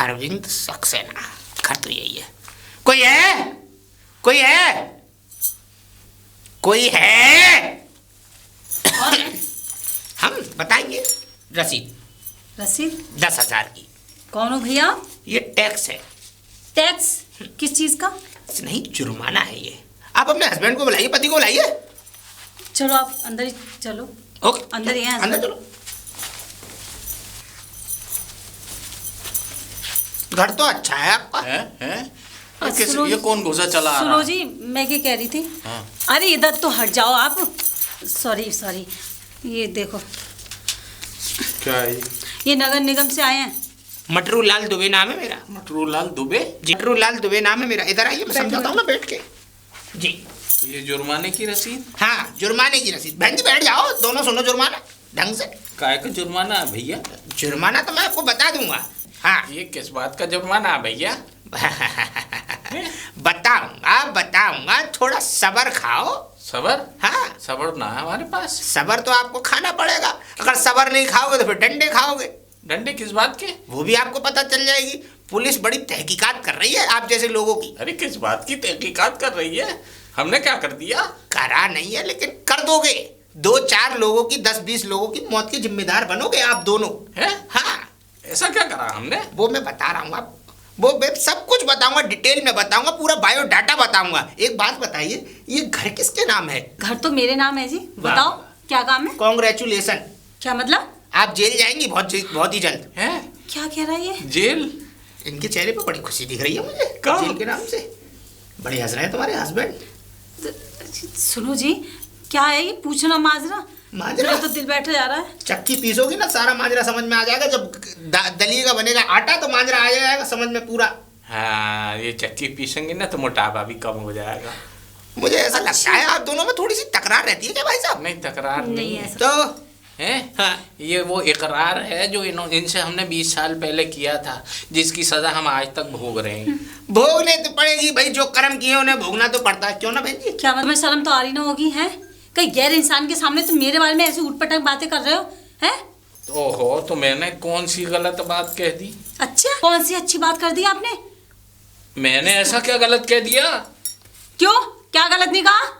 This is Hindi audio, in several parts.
अरविंद सक्सेना, घर तो यही है। कोई है? कोई है? कोई है? हम बताएंगे। रसीद 10,000 की। कौन हो भैया? ये टैक्स है। टैक्स? किस चीज का? नहीं, जुर्माना है ये। आप अपने हस्बैंड को बुलाइए, पति को बुलाइए। चलो आप अंदर ही चलो। ओके, अंदर ही हैं। अंदर चलो। घर तो अच्छा है आपका। है? ये कौन घुसा चला आ रहा? सुनो जी, मैं क्या कह रही थी। हाँ। अरे इधर तो हट जाओ आप। सॉरी, ये देखो। क्या है? ये नगर निगम से आए हैं। मटरू लाल दुबे नाम है मेरा। मटरू लाल दुबे? जी, मटरू लाल दुबे नाम है मेरा। इधर आइए, मैं समझाता हूँ ना बैठ के। जी, ये जुर्माने की रसीद? हाँ, जुर्माने की रसीद। बहन जी बैठ जाओ, दोनों सुनो जुर्माना ढंग से। काय का जुर्माना है भैया? जुर्माना तो मैं आपको बता दूंगा। हाँ, ये किस बात का जुर्माना है भैया? बताऊंगा, थोड़ा सबर खाओ। सबर? हाँ, सबर ना है हमारे पास। सबर तो आपको खाना पड़ेगा। अगर सबर नहीं खाओगे तो फिर डंडे खाओगे। डंडे किस बात के? वो भी आपको पता चल जाएगी। पुलिस बड़ी तहकीकात कर रही है आप जैसे लोगों की। अरे किस बात की तहकीकात कर रही है? हमने क्या कर दिया? करा नहीं है, लेकिन कर दोगे। 2-4 लोगों की, 10-20 लोगों की मौत के जिम्मेदार बनोगे आप दोनों। है? हाँ, ऐसा क्या करा हमने? वो मैं बता रहा हूँ आपको। वो मैं सब कुछ बताऊंगा, डिटेल में बताऊंगा, पूरा बायोडाटा बताऊंगा। एक बात बताइए, ये घर किसके नाम है? घर तो मेरे नाम है जी। बताओ क्या काम है? कॉन्ग्रेचुलेशन। क्या मतलब? आप जेल जाएंगी बहुत ही जल्द। है? क्या कह रहा है ये? जेल? इनके चेहरे पर बड़ी खुशी दिख रही है मुझे कहाँ? जेल के नाम से। बड़े हंस रहे हैं तुम्हारे हस्बैंड। सुनो जी, क्या है ये? पूछना माजरा। माजरा? मेरा तो दिल बैठा जा रहा है। चक्की पीसोगी ना, सारा माजरा समझ में आ जाएगा। जब दलिएगा बनेगा आटा तो माजरा आ जाएगा समझ में पूरा। हाँ, ये चक्की पीसेंगे ना तो मोटापा भी कम हो जाएगा। मुझे ऐसा लगता है आप दोनों में थोड़ी सी तकरार रहती है क्या भाई साहब? नहीं, तकरार नहीं है। तो है? हाँ। ये वो इकरार है जो इनसे हमने 20 साल पहले किया था, जिसकी सजा हम आज तक भोग रहे हैं। भोगने तो पड़ेगी भाई, जो कर्म किए उन्हें भोगना तो पड़ता है। क्यों ना बहन जी? क्या मतलब? शर्म तो आ रही ना होगी है? कहीं गैर इंसान के सामने तुम मेरे बारे में ऐसी उठपटांग बातें कर रहे हो हैं? ओहो, तो मैंने कौन सी गलत बात कह दी? अच्छा, कौन सी अच्छी बात कर दी आपने? मैंने ऐसा क्या गलत कह दिया? क्यों? क्या गलत नहीं कहा?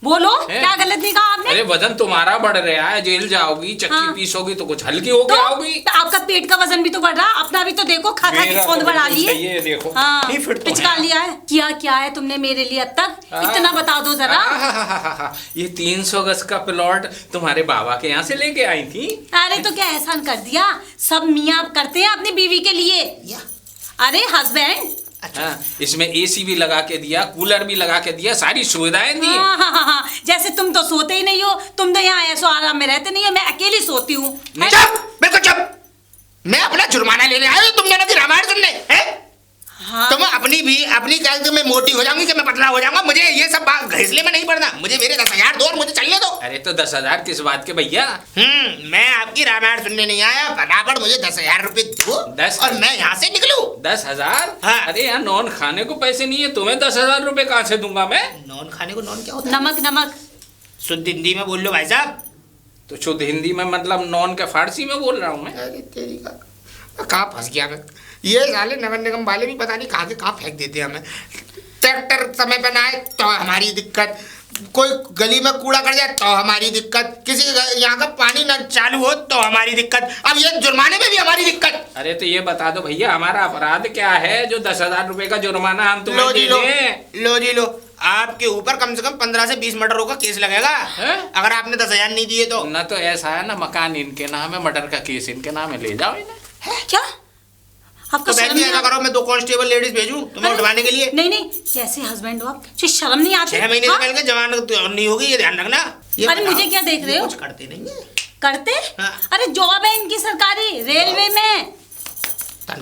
बोलो, क्या गलत नहीं कहा आपने? अरे वजन तुम्हारा बढ़ रहा है, जेल जाओगी, चक्की पीसोगी तो कुछ हल्की हो तो, आओगी। तो आपका पेट का वजन भी तो बढ़ रहा है, अपना भी तो देखो। खा खा के कौन बढ़ा लिए? ये देखो। हाँ, नहीं, फिर तो पिचका लिया है। क्या है तुमने मेरे लिए अब तक? इतना बता दो जरा। ये 300 गज का प्लॉट तुम्हारे बाबा के यहाँ से लेके आई थी। अरे तो क्या एहसान कर दिया? सब मियाँ करते हैं अपनी बीवी के लिए। अरे हस्बैंड। हाँ, इसमें एसी भी लगा के दिया, कूलर भी लगा के दिया, सारी सुविधाएं दी। हाँ। जैसे तुम तो सोते ही नहीं हो। तुम तो यहाँ ऐसो आराम में रहते नहीं हो। मैं अकेली सोती हूँ। चुप, बिल्कुल चुप। मैं अपना जुर्माना लेने आया हूँ, तुम दोनों की रामायण सुनने हैं? हाँ। तुम अपनी क्या मैं मोटी हो जाऊंगी कि मैं पतला हो जाऊंगा? मुझे ये सब बात घिसले में नहीं पड़ना। मुझे मेरे 10,000 दो और मुझे चलने दो। अरे तो 10,000 किस बात के भैया? मैं आपकी रामायण सुनने नहीं आया। फटाफट मुझे 10,000 रुपए दो 10 और मैं यहाँ से निकलूं। 10,000? हाँ। अरे यार, नॉन खाने को पैसे नहीं है, तुम्हें 10,000 रुपए कहाँ से दूंगा मैं? नॉन खाने को नॉन क्या होता है? नमक। शुद्ध हिंदी में बोल लो भाई साहब। तो शुद्ध हिंदी में मतलब नॉन के फारसी में बोल रहा हूँ मैं। अरे तेरी का, कहाँ फंस गया मैं। ये साले नगर निगम वाले भी पता नहीं कहाँ के कहाँ फेंक देते हैं हमें। ट्रैक्टर समय पर ना आए तो हमारी दिक्कत, कोई गली में कूड़ा कर जाए तो हमारी दिक्कत, किसी यहाँ का पानी न चालू हो तो हमारी दिक्कत, अब ये जुर्माने में भी हमारी दिक्कत। अरे तो ये बता दो भैया, हमारा अपराध क्या है जो 10,000 रुपए का जुर्माना हम तुम्हें दे दें? लो आपके ऊपर कम से कम 15 से 20 मर्डरों का केस लगेगा अगर आपने 10,000 नहीं दिए तो। ना तो ऐसा है ना, मकान इनके नाम है, मर्डर का केस इनके नाम है, ले जाओ इन्हें। क्या आपको तो शर्म नहीं ऐसा करो, मैं 2 कांस्टेबल लेडीज भेजूं तुम्हें उठवाने के लिए? नहीं, कैसे हस्बैंड हो आप? शर्म नहीं आती? 6 महीने से पहले जवान नहीं होगी, ये ध्यान रखना। अरे मुझे क्या देख रहे हो? कुछ करते नहीं है। करते? हाँ। अरे जॉब है इनकी सरकारी, रेलवे में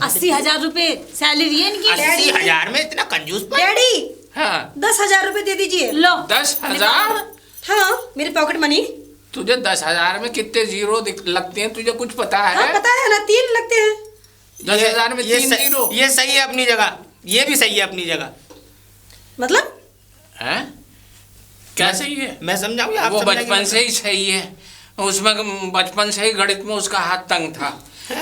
80,000 रुपए सैलरी है इनकी। 80,000 में इतना कंजूस? डैडी, हाँ, 10,000 रुपए दे दीजिए। लो 10,000? हाँ, मेरे पॉकेट मनी। तुझे 10,000 में कितने जीरो लगते हैं, तुझे कुछ पता है? हाँ, पता है ना, 3 लगते हैं। 10,000 में 3 जीरो? ये सही है अपनी जगह, ये भी सही है अपनी जगह। मतलब हैं? क्या सही है? मैं समझाऊँ या आप वो समझाएंगे? बचपन से ही सही है। उसमें बचपन से ही गणित में उसका हाथ तंग था,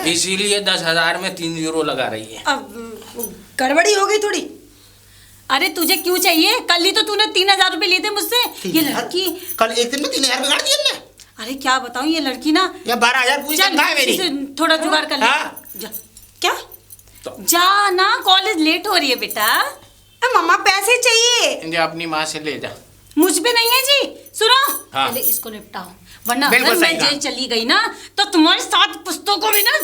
इसीलिए 10,000 में 3 जीरो लगा रही है। अब गड़बड़ी हो गई थोड़ी। अरे तुझे क्यों चाहिए? कल ही तो तूने 3,000 रुपए लिए थे मुझसे। ये लड़की कल एक दिन में 3,000 बिगाड़ दिया मैं। अरे क्या बताऊं, ये लड़की ना। या 12,000 पूरी तनख्वाह है मेरी। इसे थोड़ा जुगाड़ कर ले। हाँ। जा, क्या? जा ना, कॉलेज लेट हो रही है बेटा। मम्मा पैसे चाहिए। ये अपनी माँ से ले जा। मुझ पे नहीं है जी। सुनो, हाँ। पहले इसको निपटाओ, वरना बिल्कुल अगर मैं सही कहा। जेल चली गई ना तो तुम्हारे 7 पुस्तकों को भी ना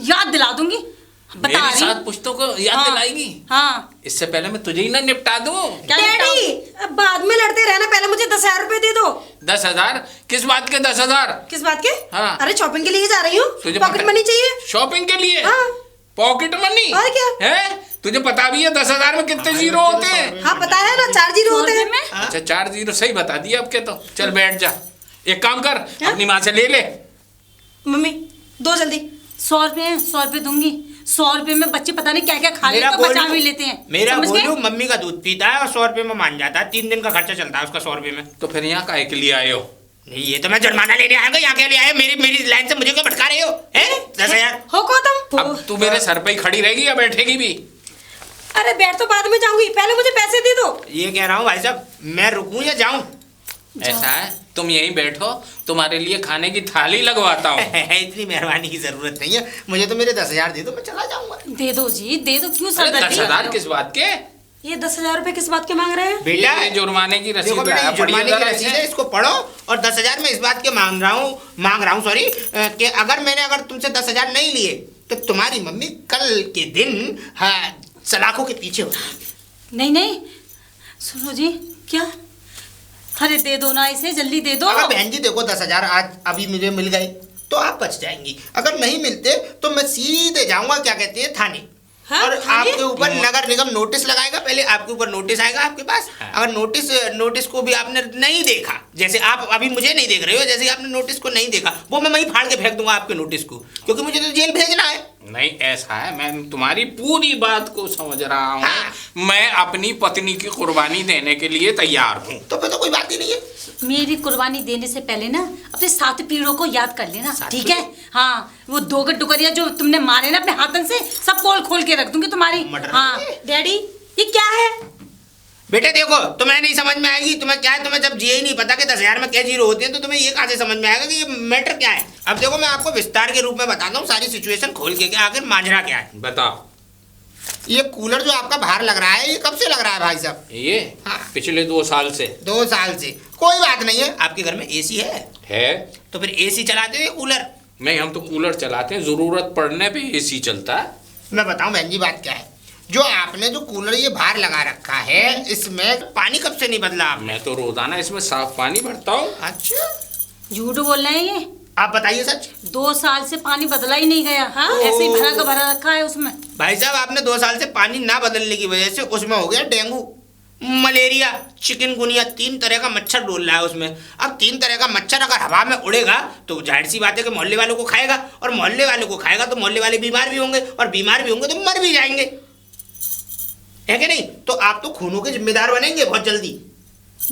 याद दिला दूंगी। बता मेरी रही 7 पुस्तकों को याद हाँ, दिलाएगी? हाँ। इससे पहले मैं तुझे ही ना निपटा दूं। क्या डैडी, अब बाद में लड़ते रहना, पहले मुझे 10,000 रुपए दे दो। 10,000? किस बात के 10,000? किस बात के? हाँ। अरे शॉपिंग के लिए ही जा रही हूँ, तुझे पॉकेट पता- मनी चाहिए। शॉपिंग के लिए? हाँ। Pocket money? और क्या? है? तुझे पता भी है 10,000 में कितने जीरो होते हैं? हाँ पता है ना, 4 जीरो होते हैं। में अच्छा 4 जीरो सही बता दिया अब के तो। चल बैठ जा, एक काम कर, अपनी माँ से ले ले। मम्मी दो जल्दी। 100 रुपए दूंगी। 100 रुपए में बच्चे पता नहीं क्या क्या खा लेते मेरा हैं, बचा गोलू- भी लेते हैं। मेरा समझ गए? गोलू मम्मी का दूध पीता है और 100 रुपए में मान जाता है। 3 दिन का खर्चा चलता है उसका 100 रुपए में। तो फिर यहाँ काहे के लिए आए हो? नहीं, ये तो मैं जुर्माना लेने आया हूँ। यहाँ के लिए आए? मेरी लाइन से मुझे क्यों भटका रहे हो? हैं? 10,000 हो को तुम? अब तू मेरे सर पे ही खड़ी रहेगी या बैठेगी भी? अरे बैठ तो बाद में जाऊंगी, पहले मुझे पैसे दे दो। ये कह रहा हूँ भाई साहब, मैं रुकूं या जाऊं? ऐसा है, तुम यहीं बैठो, तुम्हारे लिए खाने की थाली लगवाता हूँ। इतनी मेहरबानी की जरूरत नहीं है, मुझे तो मेरे 10,000 दे दो, मैं चला जाऊंगा। दे दो जी, दे दो। क्यों अरे सरदर्दी 10,000 किस बात के? ये 10,000 रुपए किस बात के मांग रहे हैं? बेटा ये जुर्माने की रसीद देखो बेटा, लाया, ये जुर्माने पढ़िए की जरा रसीद इसे। है, इसको पढ़ो। और 10,000 मैं इस बात के मांग रहा हूँ सॉरी, कि अगर मैंने तुमसे 10,000 नहीं लिए तो तुम्हारी मम्मी कल के दिन हाँ सलाखों के पीछे हो जाएगी। नहीं नहीं, सुनो जी। क्या? अरे दे दो ना इसे, जल्दी दे दो। अगर बहन जी देखो 10,000 आज अभी मुझे मिल गए तो आप बच जाएंगी, अगर नहीं मिलते तो मैं सीधे जाऊंगा क्या कहते हैं थाने। हाँ, और थाने? आपके ऊपर नगर निगम नोटिस लगाएगा। पहले आपके ऊपर नोटिस आएगा आपके पास। अगर नोटिस को भी आपने नहीं देखा, जैसे आप अभी मुझे नहीं देख रहे हो, जैसे आपने नोटिस को नहीं देखा, वो मैं वहीं फाड़ के फेंक दूंगा आपके नोटिस को, क्योंकि मुझे तो जेल भेजना है। नहीं ऐसा है, मैं तुम्हारी पूरी बात को समझ रहा हूँ। हाँ। मैं अपनी पत्नी की कुर्बानी देने के लिए तैयार हूँ। तो फिर तो कोई बात ही नहीं है। मेरी कुर्बानी देने से पहले ना अपने 7 पीढ़ों को याद कर लेना, सात ठीक है? हाँ, वो 2 डुकरिया जो तुमने मारे ना अपने हाथन से, सब पोल खोल के रख दूंगी तुम्हारी। मटर। हाँ। डैडी ये क्या है? बेटे देखो, तुम्हें नहीं समझ में आएगी। तुम्हें क्या है, तुम्हें जब ये ही नहीं पता कि 10,000 में क्या जीरो होती है, तो तुम्हें ये कहाँ से समझ में आएगा कि ये मैटर क्या है। अब देखो, मैं आपको विस्तार के रूप में बताता हूँ सारी सिचुएशन खोल के, आखिर माजरा क्या है। बताओ। ये कूलर जो आपका बाहर लग रहा है, ये कब से लग रहा है भाई साहब? ये हाँ। पिछले 2 साल से 2 साल से। कोई बात नहीं है, आपके घर में एसी है तो फिर एसी चलाते हो या कूलर? नहीं, हम तो कूलर चलाते हैं, जरूरत पड़ने पे एसी चलता है। मैं बताऊं बहन जी बात क्या है। जो आपने जो कूलर ये बाहर लगा रखा है, इसमें पानी कब से नहीं बदला आपने? मैं तो रोजाना इसमें साफ पानी भरता हूँ। अच्छा, झूठ बोल रहे हैं ये। आप बताइए सच। 2 साल से पानी बदला ही नहीं गया। हाँ, ऐसे ही भरा का भरा रखा है उसमें। भाई साहब, आपने 2 साल से पानी ना बदलने की वजह से उसमें हो गया डेंगू, मलेरिया, चिकनगुनिया, 3 तरह का मच्छर डोल रहा है उसमें। अब 3 तरह का मच्छर अगर हवा में उड़ेगा तो जाहिर सी बात है कि मोहल्ले वालों को खाएगा, और मोहल्ले वालों को खाएगा तो मोहल्ले वाले बीमार भी होंगे, और बीमार भी होंगे तो मर भी जाएंगे, है कि नहीं? तो आप तो खूनों के जिम्मेदार बनेंगे बहुत जल्दी।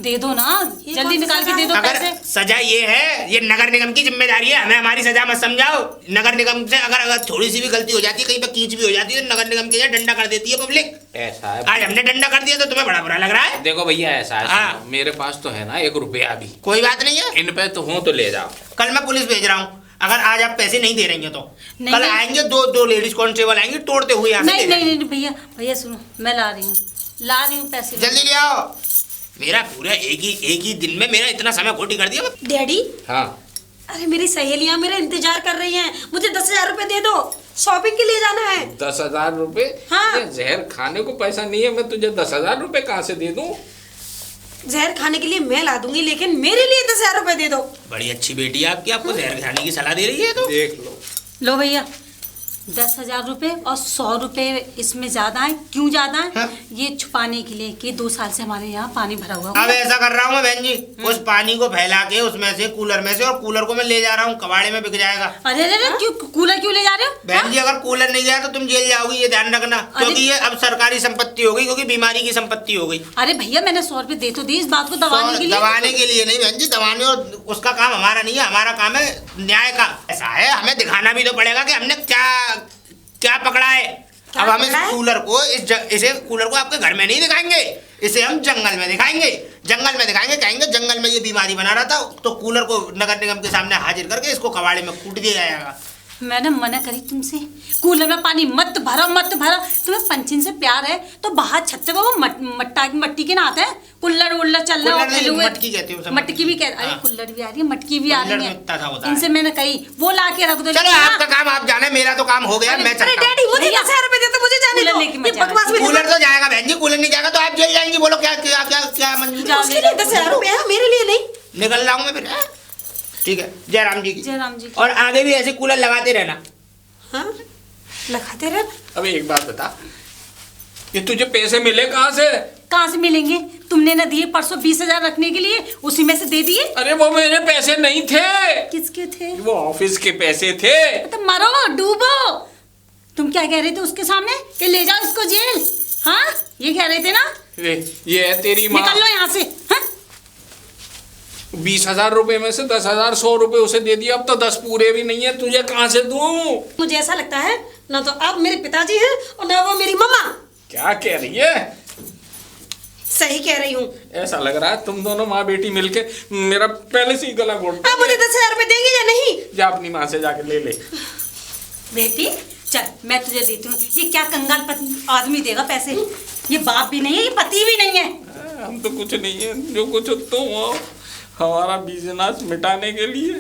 दे दो ना, ये जल्दी कौन सी निकाल के सजा दे दो अगर पैसे। सजा ये है, ये नगर निगम की जिम्मेदारी है, हमें हमारी सजा मत समझाओ। नगर निगम से अगर थोड़ी सी भी गलती हो जाती है, कहीं पर कीच भी हो जाती है, तो नगर निगम के यहाँ डंडा कर देती है पब्लिक। ऐसा है। आज हमने डंडा कर दिया तो तुम्हें बड़ा बुरा लग रहा है। देखो भैया, ऐसा है, हाँ। सुनो, मेरे पास तो है ना 1 रुपया भी। कोई बात नहीं है, इन पे तो हो तो ले जाओ। कल मैं पुलिस भेज रहा हूँ। अगर आज आप पैसे नहीं दे रही हैं तो नहीं, कल नहीं। आएंगे दो लेडीज कांस्टेबल आएंगे तोड़ते हुए यहाँ से नहीं ले नहीं नहीं भैया, भैया सुनो, मैं ला रही हूँ पैसे। जल्दी ले आओ। मेरा पूरा एक ही दिन में मेरा इतना समय खोटी कर दिया। डैडी, हाँ। अरे मेरी सहेलियां मेरा इंतजार कर रही हैं, मुझे 10,000 रुपए दे दो, शॉपिंग के लिए जाना है। 10,000 रुपए? हाँ। ये जहर खाने को पैसा नहीं है, मैं तुझे 10,000 रुपए कहाँ से दे दूँ? जहर खाने के लिए मैं ला दूंगी, लेकिन मेरे लिए 10,000 रुपए दे दो। बड़ी अच्छी बेटी है आपकी, आपको जहर खाने की सलाह दे रही है तो। देख लो। लो भैया, 10,000 रुपए और 100 रुपए इसमें ज्यादा है। क्यों ज्यादा है? हाँ? ये छुपाने के लिए कि 2 साल से हमारे यहाँ पानी भरा हुआ अब ऐसा कर रहा हूँ मैं बहन जी, उस पानी को फैला के उसमें से कूलर में से, और कूलर को मैं ले जा रहा हूँ कबाड़े में बिक जाएगा। अरे अरे अरे, क्यों कूलर क्यों ले जा रहे हो? बहन जी अगर कूलर नहीं गया तो तुम जेल जाओगी, ये ध्यान रखना, क्योंकि ये अब सरकारी संपत्ति हो गई, क्योंकि बीमारी की संपत्ति हो गई। अरे भैया मैंने 100 रुपए दे तो दी इस बात को दबाने के लिए। दबाने के लिए नहीं बहन जी, दबाने और उसका काम हमारा नहीं है, हमारा काम है न्याय का। ऐसा है, हमें दिखाना भी तो पड़ेगा कि हमने क्या क्या पकड़ा है। अब हम इस कूलर को इसे कूलर को आपके घर में नहीं दिखाएंगे, इसे हम जंगल में दिखाएंगे। जंगल में दिखाएंगे, कहेंगे जंगल में ये बीमारी बना रहा था, तो कूलर को नगर निगम के सामने हाजिर करके इसको कबाड़े में कूट दिया जाएगा। मैंने मना करी तुमसे, कूलर में पानी मत भरो मत भरो। तुम्हें पंचिन से प्यार है तो बाहर छत पे वो मट्टी के नहाते हैं। कुल्लड़ उल्लड़ चल रहा है, मटकी कहते हो, मटकी भी कह, अरे कुल्लड़ भी आ रही है, मटकी भी आ रही है। इनसे मैंने कही वो ला के रख दो। चलो आपका काम आप जाने, मेरा तो काम हो गया, मैं चलता हूं। डैडी मुझे 10,000 रुपए देते, मुझे जाने दो। ये बकवास में कूलर तो जाएगा बहन जी, कूलर नहीं जाएगा तो आप जेल जाएंगी। बोलो क्या क्या क्या क्या मंजूर? उसके लिए 10,000 रुपए है, मेरे लिए नहीं। निकल रहा हूँ मैं फिर। ठीक है, जयराम जी की। जयराम जी की। और आगे भी ऐसे कूलर लगाते रहना। हाँ लगाते रह। अब एक बात बता, ये तुझे पैसे मिले कहाँ से? कहाँ से मिलेंगे? तुमने ना दिए परसों 20,000 रखने के लिए, उसी में से दे दिए। अरे वो मेरे पैसे नहीं थे, किसके थे? वो ऑफिस के पैसे थे। तो मरो डूबो। तुम क्या कह रहे थे उसके सामने कि ले जाओ इसको जेल? हाँ ये कह रहे थे ना? ये है तेरी माँ। निकल लो यहाँ से। हाँ? 20,000 रुपए में से 10,000 100 रुपए उसे दे दिया, अब तो 10 पूरे भी नहीं है, तुझे कहाँ से दूं? मुझे ऐसा लगता है ना तो आप मेरे पिताजी हैं और ना वो मेरी मम्मा। क्या कह रही है? सही कह रही हूँ। ऐसा लग रहा है तुम दोनों माँ बेटी मिलके मेरा पहले से ही गला घोट। आप मुझे 10,000 रुपए देंगे या नहीं? जा अपनी माँ से जाके ले ले। बेटी चल मैं तुझे देती हूँ। ये क्या कंगाल आदमी देगा पैसे? ये बाप भी नहीं है, ये पति भी नहीं है। हम तो कुछ नहीं है, जो कुछ तुम हो हमारा बिजनेस मिटाने के लिए।